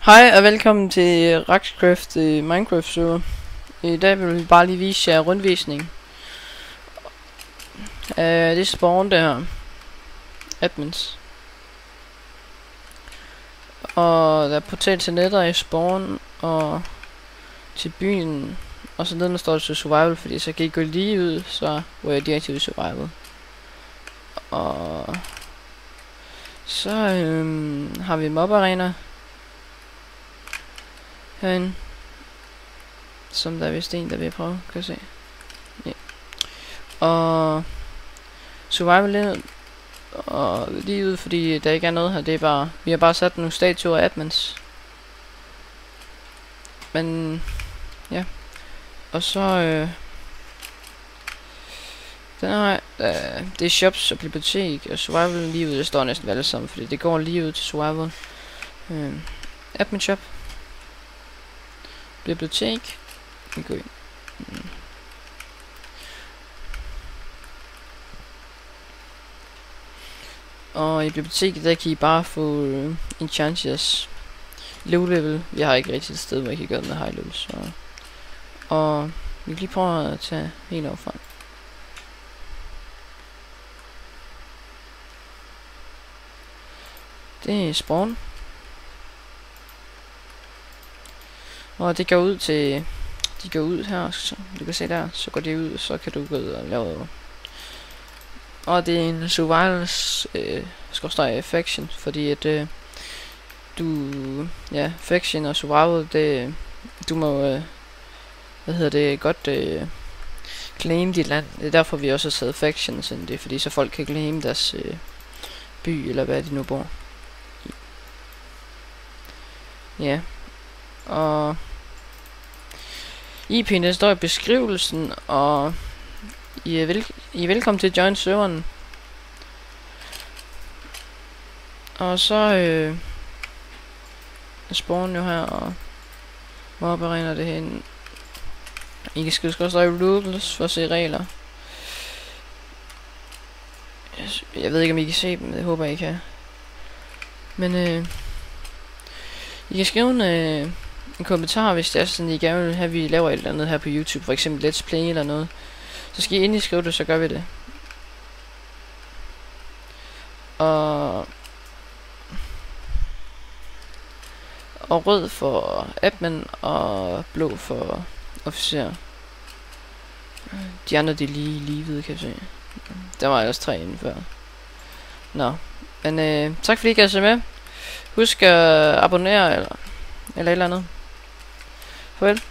Hej og velkommen til Raxcraft Minecraft server. I dag vil vi bare lige vise jer rundvisning. Det er spawn der her. Admins. Og der er portal til netter i spawn og til byen. Og så neden står det til survival, fordi så kan I gå lige ud, så hvor jeg direkte i survival. Og så har vi mob arena herinde, som der er vist en der vil prøve, kan jeg se. Ja. Og survival lidt, og lige ud, fordi der ikke er noget her. Det er bare, vi har bare sat nogle statuer af admins. Men ja. Og så den her, det er shops og bibliotek og survival lige ud. Det står næsten alle sammen, fordi det går lige ud til survival. Admin shop, bibliotek, vi går ind. Og i biblioteket der kan I bare få enchanters low level. Vi har ikke rigtig et sted hvor I kan gøre det med high level, så. Og vi kan lige prøve at tage helt overfra. Det er spawn. Og det går ud til, de går ud her, så du kan se der, så går de ud, så kan du gå ud og lave. Og det er en survivals faction, fordi at faction og survival, det du må godt claim dit land. Det er derfor vi også har taget factions ind det, fordi så folk kan claim deres by eller hvad de nu bor i. Ja. Og IP'en der står i beskrivelsen, og I er velkommen til at join serveren. Og så spawn jo her, og mob arena det hen. I kan skrive også i rules for at se regler. Jeg ved ikke om I kan se dem, det håber jeg I kan. Men I kan skrive en kommentar, hvis det er sådan, I gerne vil have, at vi laver et eller andet her på YouTube, for eksempel Let's Play eller noget. Så skal I endelig skrive det, så gør vi det. Og rød for admin og blå for officer. De andre de er lige hvide, kan jeg se. Der var også 3 inden før. Nå, men tak fordi I kan se med. Husk at abonnere eller et eller andet. Farvel.